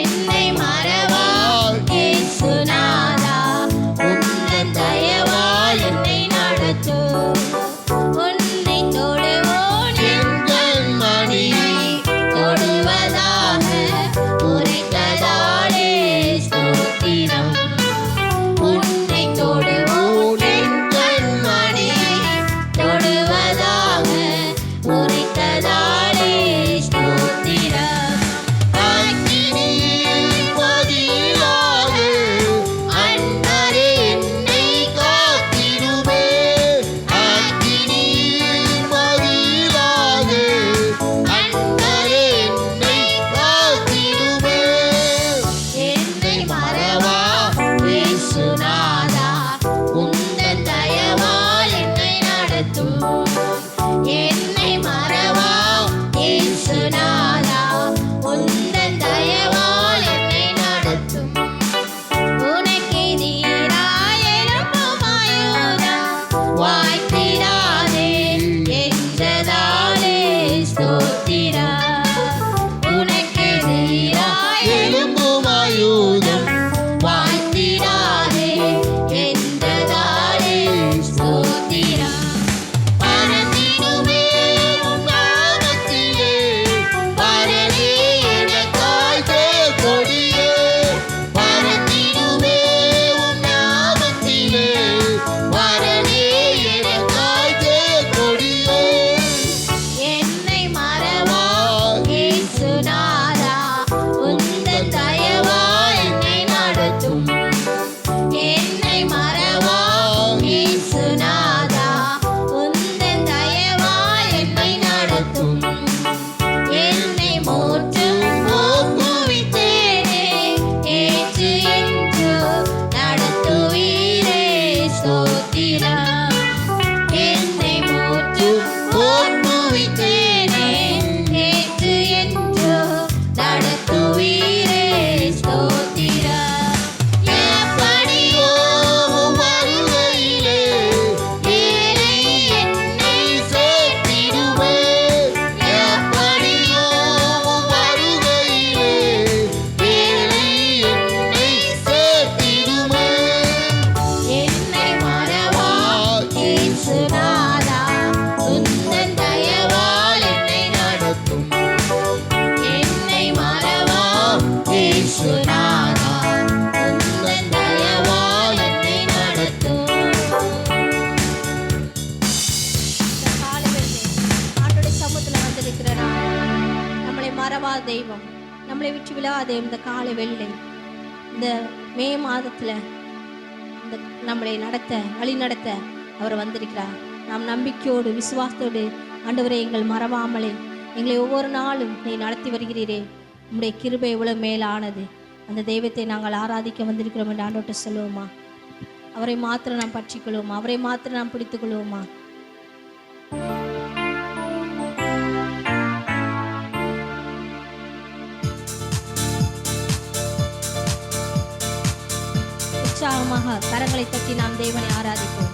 என்னை மறவா இயேசுநாதா, உந்தன் தயவால் என்னை நடத்தும். உன்னை தொடுவோன் என் கண்மணியை தொடுவதாக உரைத்ததாலே ஸ்தோத்திரம். உன்னை தொடுவோன் என் கண்மணியை தொடுவதாக உரைத்ததாலே ஸ்தோத்திரம். அக்கினியில் பதிலாக அன்பரே என்னை காத்திடுமே. அக்கினியில் பதிலாக அன்பரே என்னை காத்திடுமே. என்னை மறவா இயேசுநாதா, உந்தன் தயவால் என்னை நடத்தும். என்னை மறவா இயேசுநாதா, உந்தன் தயவால் என்னை நடத்தும். உனக்கெதிராய் எழும்பும் ஆயுதம் வாய்த்திடாதே என்றதாலே ஸ்தோத்திரம். உனக்கெதிராய் எழும்பும் ஆயுதம் வாய்த்திடாதே என்றதாலே ஸ்தோத்திரம். பறந்திடுமே உம் நாமத்திலே, பரனே எனக்காய் கொடியே. பறந்திடுமே உம் நாமத்திலே, பரனே எனக்காய் கொடியே. என்னை மறவா இயேசுநாதா, உந்தன் தயவால் என்னை நடத்தும். என்னை மறவா இயேசுநாதா, உந்தன் தயவால் என்னை நடத்தும். என்னை முற்றும் ஒப்புவித்தேனே, ஏற்று என்று நடத்துவீரே ஸ்தோத்திரம். என்னை முற்றும் ஒப்புவித்தேனே, ஏற்று என்று நடத்துவீரே ஸ்தோத்திரம். எப்படியோ உம் வருகையிலே ஏழை என்னை சேர்த்திடுமே. எப்படியோ உம் வருகையிலே ஏழை என்னை சேர்த்திடுமே. என்னை மறவா இயேசுநாதா, உந்தன் தயவால் என்னை நடத்தும். என்னை மறவா இயேசுநாதா, உந்தன் தயவால் என்னை நடத்தும். ஆண்டோட சமூகத்தில் வந்திருக்கிற நாள், நம்மளை மறவா தெய்வம், நம்மளை விட்டு விழாத இந்த காலை வெள்ளை, இந்த மே மாதத்துல இந்த நம்மளை வழி நடத்த அவர் வந்திருக்கிறார். நாம் நம்பிக்கையோடு விசுவாசத்தோடு, ஆண்டவரே எங்கள் மறவாமலே எங்களை ஒவ்வொரு நாளும் நீ நடத்தி வருகிறீரே, உம்முடைய கிருபை எவ்வளவு மேலானது. அந்த தெய்வத்தை நாங்கள் ஆராதிக்க வந்திருக்கிறோம் என்று ஆண்டவர்கிட்ட சொல்லுவோமா? அவரை மாத்திரம் நாம் பற்றிக்கொள்வோமா? அவரை மாத்திரம் நாம் பிடித்துக் கொள்வோமா? உற்சாகமாக கரங்களை தட்டி நாம் தேவனை ஆராதிப்போம்.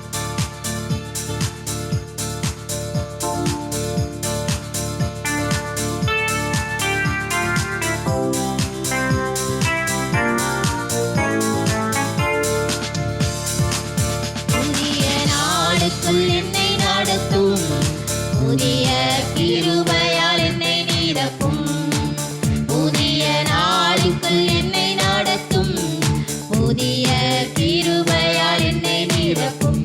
புதிய நாளுக்குள் என்னை நடத்தும், புதிய கிருபையால் என்னை நிரப்பும். புதிய நாளுக்குள் என்னை நடத்தும், புதிய கிருபையால் என்னை நிரப்பும்.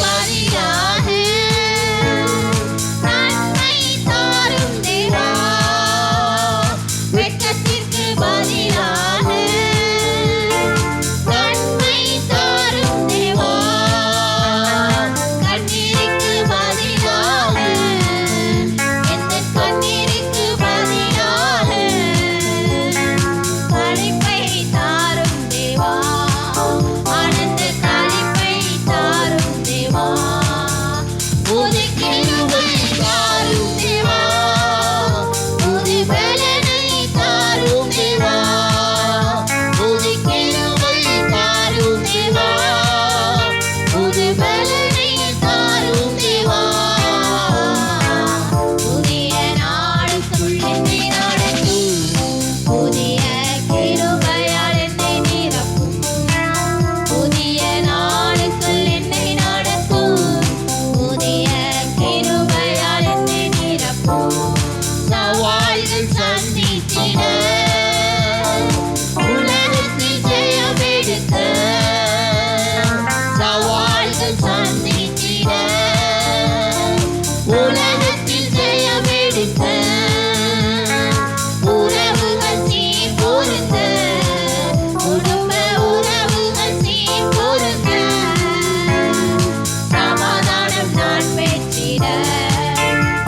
பதிலாக நன்மை தாரும் தேவா, வெட்கத்திற்கு பதிலாக நன்மை தாரும் தேவா, கண்ணீருக்கு பதிலாக எந்த கண்ணீருக்கு பதிலாக களிப்பை தாரும் தேவா, ஆனந்த களிப்பை தாரும் தேவா, புது கிருபை தாரும் தேவா, புது பலனை தாரும் தேவா, புது கிருபை தாரும் தேவா, புது பலனை தாரும் தேவா, புதிய நாளுக்குள் என்னை நடத்தும், புதிய கிருபையால் என்னை நிரப்பும், புதிய நாளுக்குள் என்னை நடத்தும், புதிய கிருபையால் என்னை நிரப்பும், சவால்கள் சந்தித்திட உலகத்தில் ஜெயம் எடுக்க, சவால்கள் சந்தித்திட உலகத்தில் ஜெயம் எடுக்க, உறவுகள் சீர் பொருந்த, குடும்ப உறவுகள் சீர் பொருந்த, சமாதானம் நான் பெற்றிட,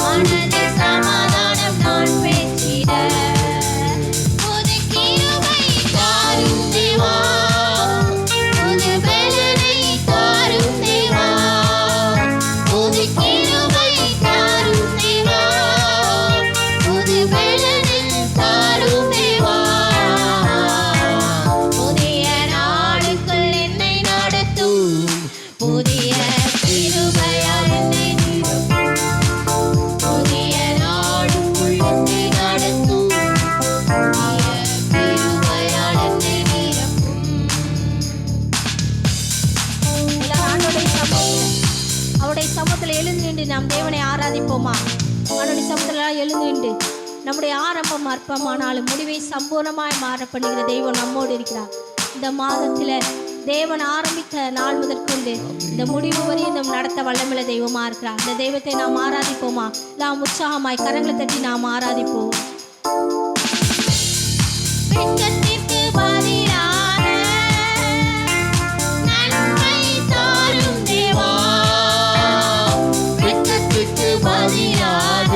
மனதில் சமாதானம் நான் பெற்றிட, புது கிருபை தாரும் தேவா, புது பலனை தாரும் தேவா, புது கிருபை தாரும் தேவா, புது பலனை தாரும் தேவா, புதிய நாளுக்குள் என்னை நடத்தும், புதிய கிருபையால் என்னை நிரப்பும், புதிய நாளுக்குள் என்னை நடத்தும், புதிய கிருபையால் என்னை நிரப்பும். அவருடைய சமூகத்தில் எழுந்து நின்று நாம் தேவனை ஆராதிப்போமா? அவனுடைய சமூகத்தில் எழுந்து நின்று நம்முடைய ஆரம்பம் அற்பமானாலும் முடிவை சம்பூர்ணமாய் மாற பண்ணுகிற தெய்வம் நம்மோடு இருக்கிறார். இந்த மாதத்தில் தேவன் ஆரம்பித்த நாள் முதற்கொண்டு இந்த முடிவு வரையும் நம் நடத்த வல்லமுள்ள தெய்வமா இருக்கிறார். இந்த தெய்வத்தை நாம் ஆராதிப்போமா? நாம் உற்சாகமாய் கரங்களை தட்டி நாம் ஆராதிப்போம். வெட்கத்திற்கு பதிலாக நன்மை தாரும் தேவா, வெட்கத்திற்கு பதிலாக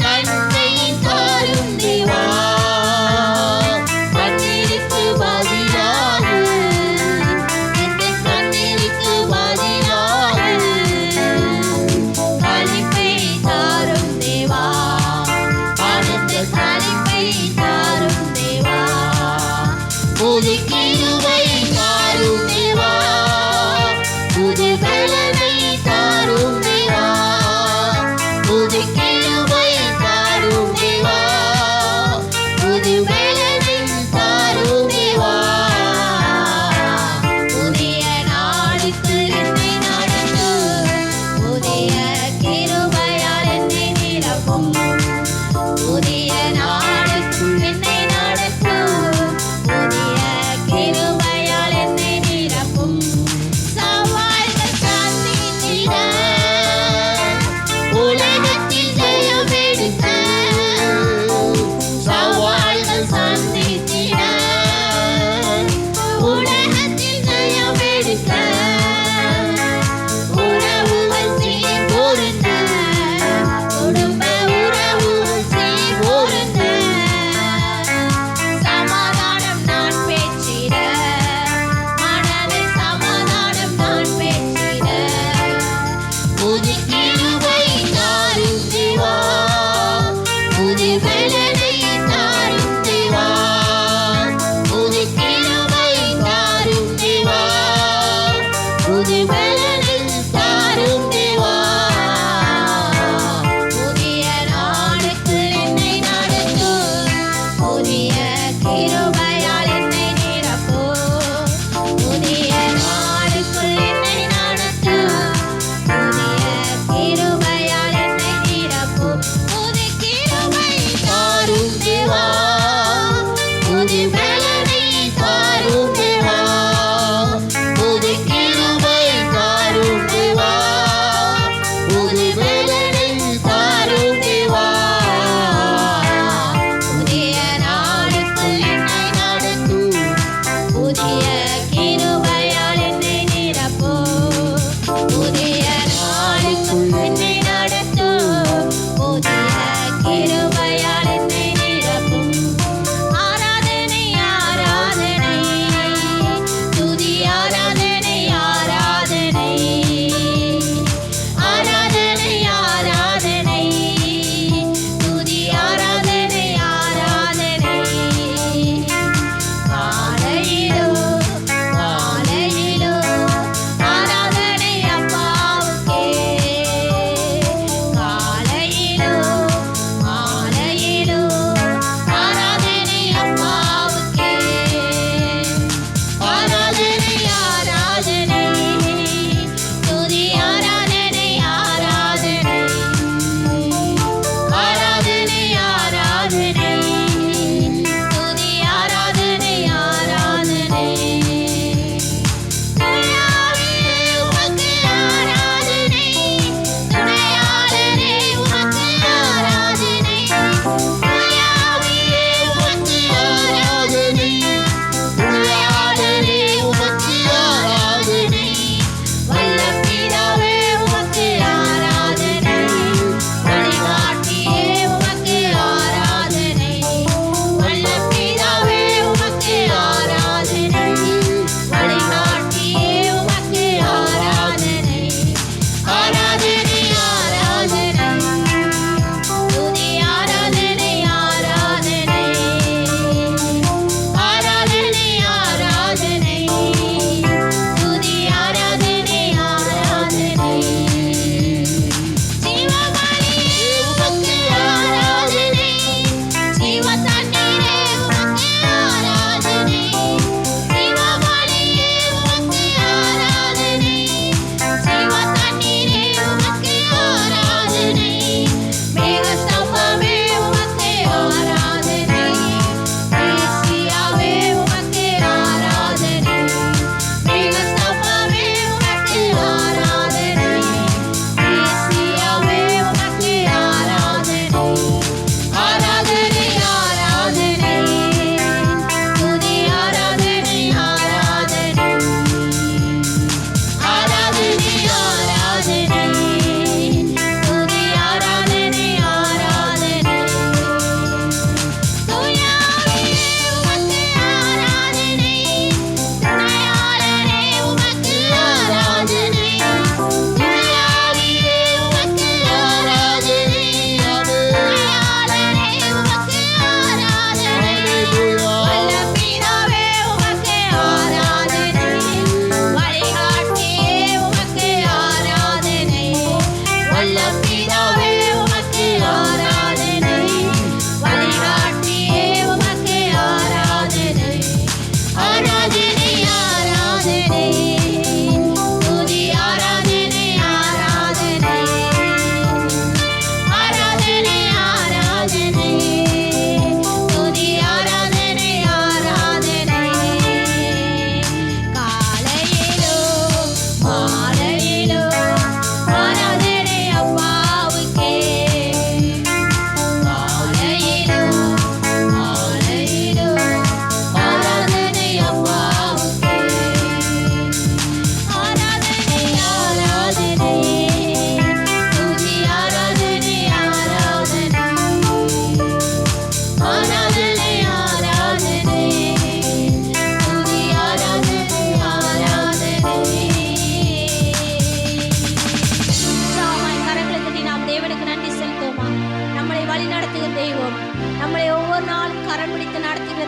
நன்மை தாரும் தேவா, கண்ணீருக்கு பதிலாக எந்த கண்ணீருக்கு பதிலாக களிப்பை தாரும் தேவா, ஆனந்த களிப்பை தாரும் தேவா, புது கிருபை தாரும் தேவா, புது பலனை தாரும் தேவா, புது கிருபை தாரும் தேவா, புது பலனை தாரும் தேவா, புதிய நாளுக்கு என்னை நடத்தும், புதிய கிருபையால் என்னை நிரப்பும், புதிய நாளுக்குள் என்னை நடத்தும், புதிய கிருபையால் என்னை நிரப்பும், சவால்கள் சந்தித்திட உலகத்தில் ஜெயம் எடுக்க, சவால்கள் சந்தித்திட உலகத்தில் ஜெயம் எடுக்க, உறவுகள் சீர் பொருந்த, குடும்ப உறவுகள் சீர் பொருந்த, சமாதானம் நான் பெற்றிட, மனதில் சமாதானம் நான் பெற்றிட, புது கிருபை தாரும் தேவா, புது பலனை தாரும் தேவா, புது கிருபை தாரும் தேவா, புது பலனை தாரும் தேவா, புதிய நாளுக்கு என்னை நடத்தும், புதிய கிருபையால் என்னை நிரப்பும், புதிய நாளுக்குள் என்னை நடத்தும், புதிய கிருபையால் என்னை நிரப்பும், புது கிருபை தாரும் தேவா, புது பலனை தாரும் தேவா, புது கிருபை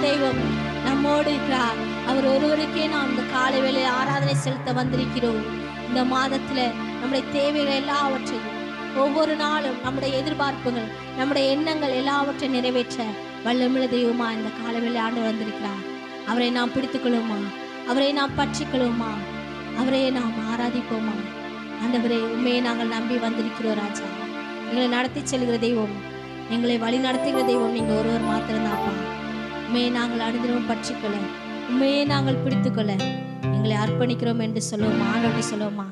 தெய்வம் நம்மோடு இருக்கிறார். அவர் ஒருவருக்கே நாம் இந்த காலை வேளையில் ஆராதனை செலுத்த வந்திருக்கிறோம். இந்த மாதத்துல நம்முடைய தேவைகள் எல்லாவற்றையும் ஒவ்வொரு நாளும் நம்முடைய எதிர்பார்ப்புகள் நம்முடைய எண்ணங்கள் எல்லாவற்றையும் நிறைவேற்ற வல்லமுள்ள தெய்வமா இந்த காலை வேளையில் ஆண்டு வந்திருக்கிறார். அவரை நாம் பிடித்துக்கொள்ளுமா, அவரை நாம் பற்றிக்கொள்ளுமா, அவரையே நாம் ஆராதிப்போமா. ஆண்டவரே, உண்மையை நாங்கள் நம்பி வந்திருக்கிறோம் ராஜா. எங்களை நடத்தி செல்கிற தெய்வம், எங்களை வழி நடத்துகிற தெய்வம் நீங்க ஒருவர் மாத்திரம்தாப்பா. உண்மையை நாங்கள் அனுதினமும் பற்றிக்கொள்ள, உண்மையை நாங்கள் பிடித்துக்கொள்ள எங்களை அர்ப்பணிக்கிறோம் என்று சொல்லுவோமா. ஆண்டவரை சொல்லுவோமா.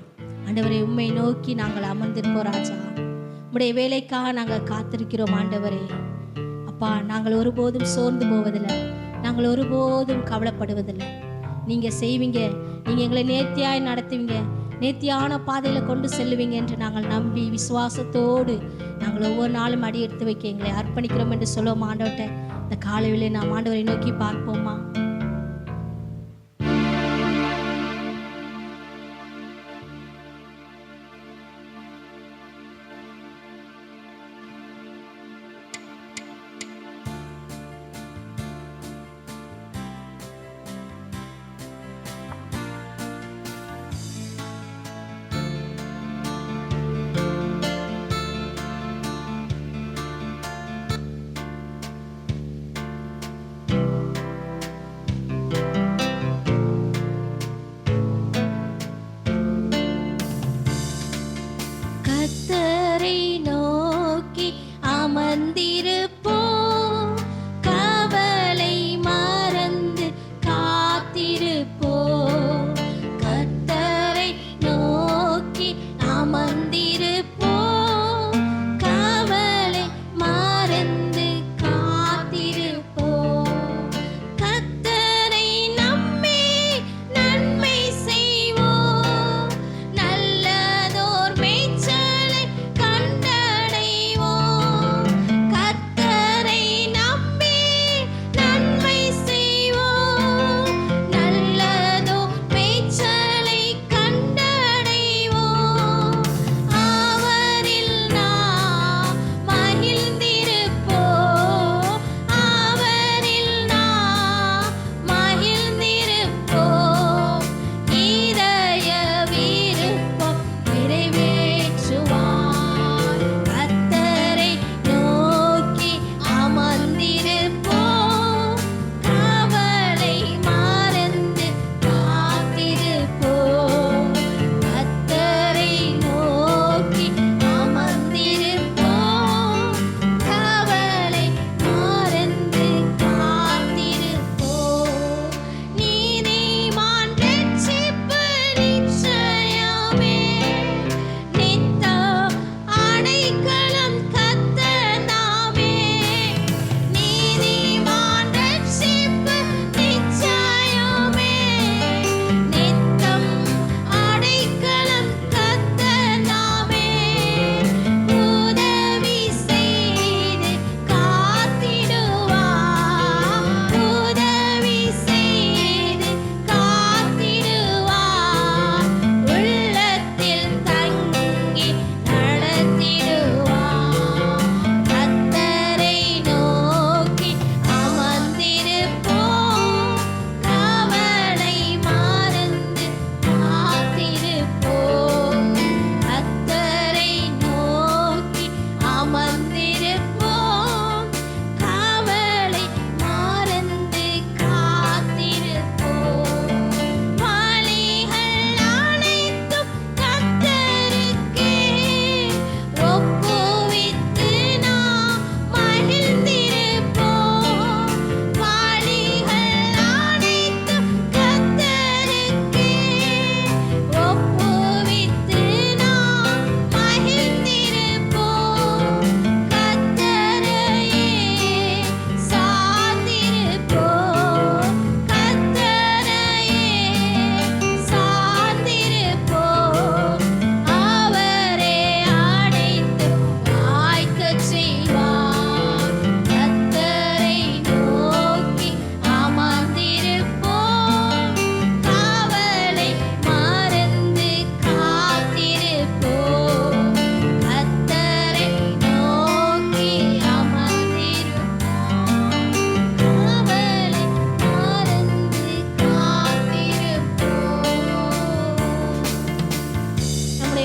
ஆண்டவரை, உண்மை நோக்கி நாங்கள் அமர்ந்திருப்போம் ராஜா. உம்முடைய வேலைக்காக நாங்கள் காத்திருக்கிறோம் ஆண்டவரே. அப்பா, நாங்கள் ஒருபோதும் சோர்ந்து போவதில்லை, நாங்கள் ஒருபோதும் கவலைப்படுவதில்லை. நீங்க செய்வீங்க, நீங்க எங்களை நேர்த்தியாய் நடத்துவீங்க, நேர்த்தியான பாதையில கொண்டு செல்லுவீங்க என்று நாங்கள் நம்பி விசுவாசத்தோடு நாங்கள் ஒவ்வொரு நாளும் அடி எடுத்து வைக்க எங்களை அர்ப்பணிக்கிறோம் என்று சொல்லுவோம். ஆண்டவர்கிட்ட இந்த காலையிலே நாம் ஆண்டவரை நோக்கி பார்ப்போமா.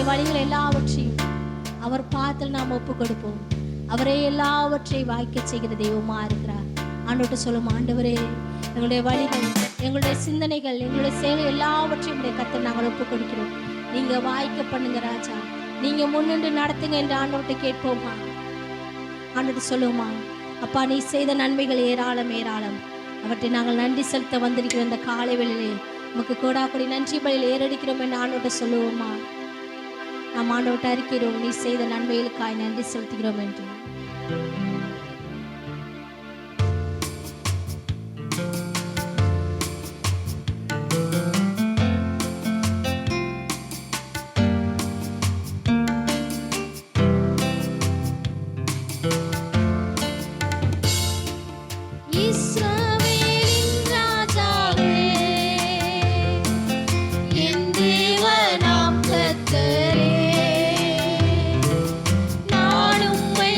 வழிகள் எல்லாவற்றையும் அவர் பாத்தில் நாம் ஒப்பு கொடுப்போம். அவரே எல்லாவற்றையும் வாய்க்க செய்கிற தெய்வமா இருக்கிறார். ஆண்டவர்கிட்ட சொல்லும், ஆண்டவரே எங்களுடைய வழிகள், எங்களுடைய சிந்தனைகள், எங்களுடைய செயல் எல்லாவற்றையும் கர்த்தர் நாங்கள் ஒப்பு கொடுக்கிறோம். நீங்க வாய்க்க பண்ணுங்க ராஜா, நீங்க முன்னின்று நடத்துங்க என்று ஆண்டவர்கிட்ட கேட்போமா? ஆண்டவர்கிட்ட சொல்லுவோமா? அப்பா, நீ செய்த நன்மைகள் ஏராளம் ஏராளம். அவற்றை நாங்கள் நன்றி செலுத்த வந்திருக்கிற இந்த காலை வேளையிலே நமக்கு கோடாக்கொடி நன்றி பலியில் ஏறடிக்கிறோம் என்று ஆண்டவர்கிட்ட சொல்லுவோமா? நாம் ஆண்டவர்கிட்ட அறிக்கிறோம், நீ செய்த நன்மைகளுக்காய் நன்றி செலுத்துகிறோம் என்று. நான் உம்மை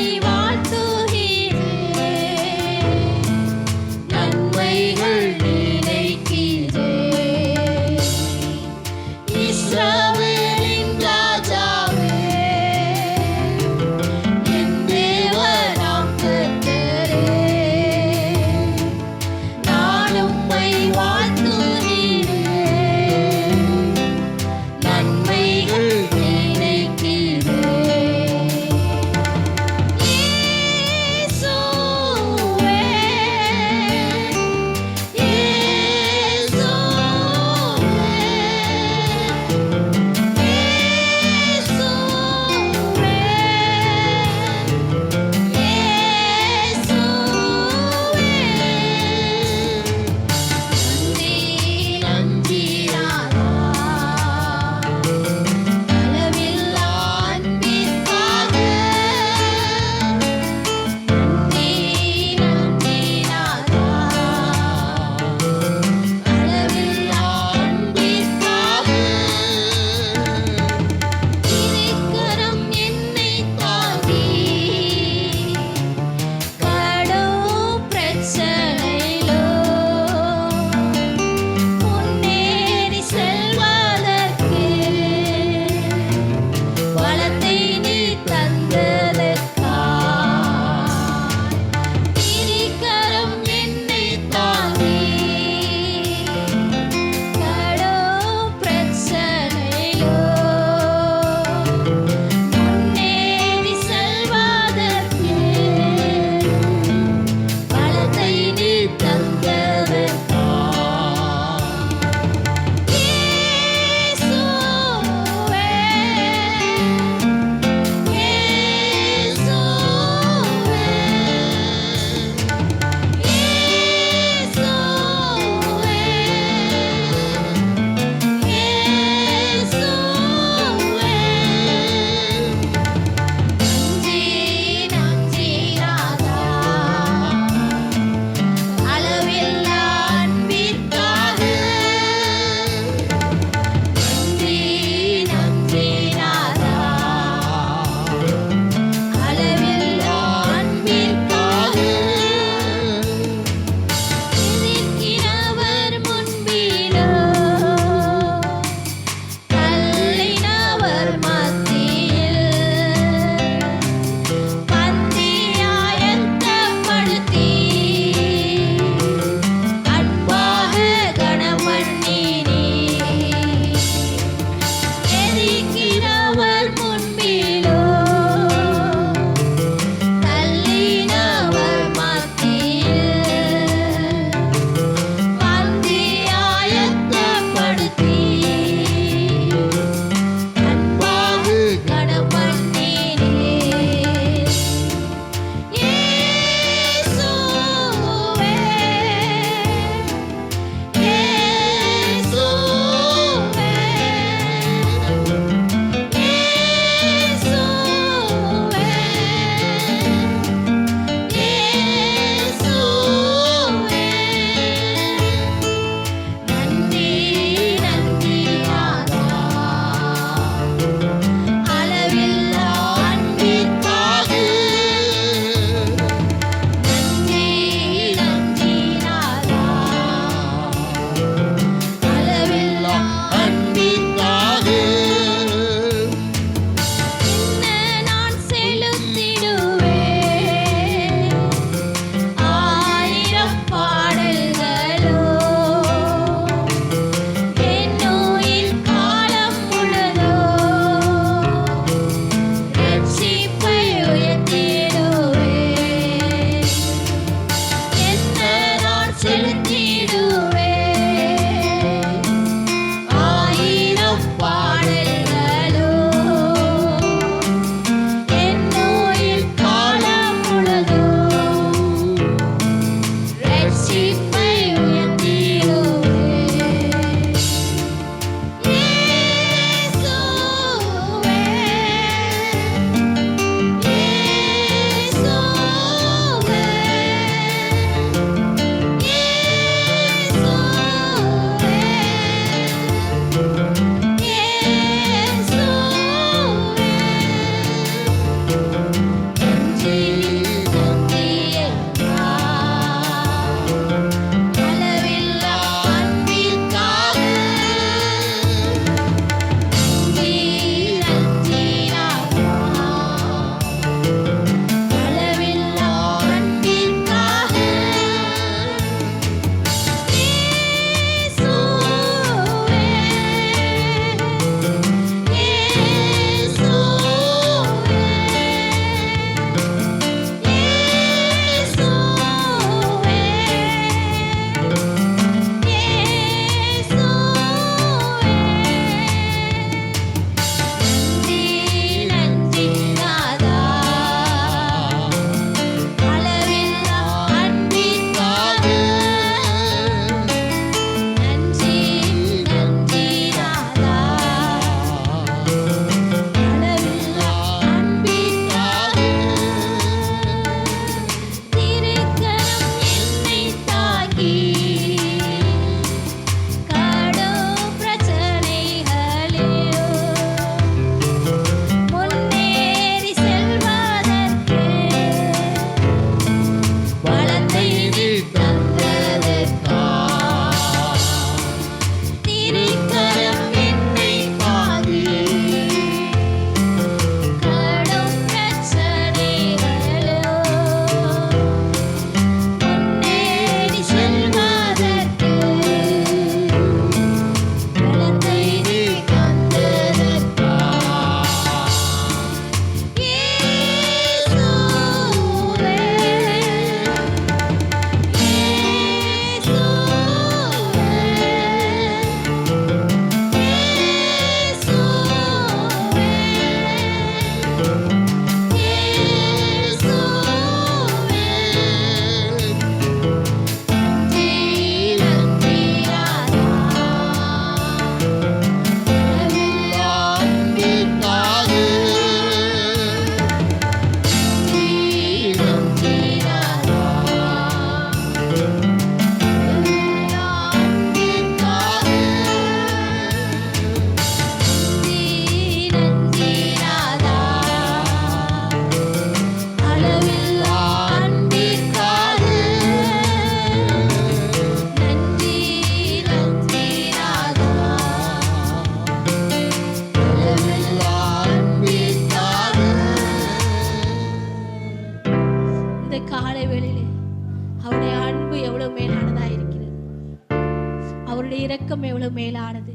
உலகம் எவ்வளவு மேலானது.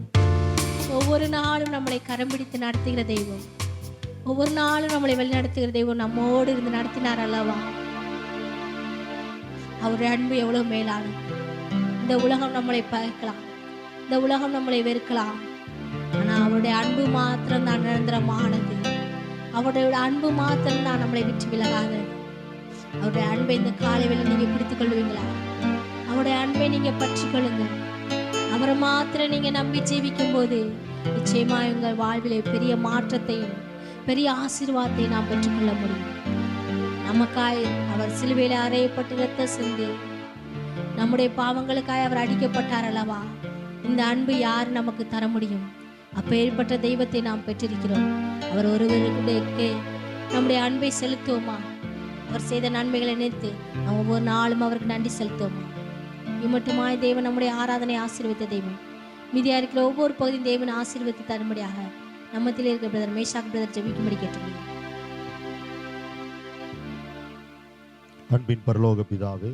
ஒவ்வொரு நாளும் நம்மளை கரம் பிடித்து நடத்துகிற தெய்வம், ஒவ்வொரு நாளும் நம்மளை வழிநடத்துகிற தெய்வம் நம்மோடு இருந்து நடத்தினார் அல்லவா. அவருடைய அன்பு எவ்வளவு மேலானது. இந்த உலகம் நம்மளை பகைக்கலாம், இந்த உலகம் நம்மளை வெறுக்கலாம், ஆனா அவருடைய அன்பு மாத்திரம் தான் நிரந்தரமானது. அவருடைய அன்பு மாத்திரம் தான் நம்மளை விட்டு விலகாதது. அவருடைய அன்பை இந்த காலையில் நீங்க பிடித்துக் கொள்வீங்களா? அவருடைய அன்பை நீங்க பற்றி கொள்ளுங்க. அவரை மாத்திரம் நீங்க நம்பி ஜீவிக்கும் போது நிச்சயமா உங்கள் வாழ்விலே பெரிய மாற்றத்தையும் பெரிய ஆசீர்வாதத்தை நாம் பெற்றுக்கொள்ள முடியும். நமக்காய் அவர் சிலுவையில அறையப்பட்டு ரத்த சிந்தி நம்முடைய பாவங்களுக்காய் அவர் அடிக்கப்பட்டார் அல்லவா. இந்த அன்பு யார் நமக்கு தர முடியும்? அப்பேற்பட்ட தெய்வத்தை நாம் பெற்றிருக்கிறோம். அவர் ஒருவருக்கு நம்முடைய அன்பை செலுத்துவோமா? அவர் செய்த நன்மைகளை நினைத்து நாம் ஒவ்வொரு நாளும் அவருக்கு நன்றி செலுத்துவோமா? இம்மட்டுமாய் தேவன் நம்முடைய ஆராதனை ஆசீர்வதித்த தெய்வம். மீதியா இருக்கிற ஒவ்வொரு பகுதியும் தேவன் ஆசீர்வதித்து தரும்படியாக நம்மத்தில் இருக்கிற பிரதர் மேஷாக் பிரதர் ஜெபிக்கும்படி கேட்டுக்கொள்கிறேன். அன்பின் பரலோக பிதாவே,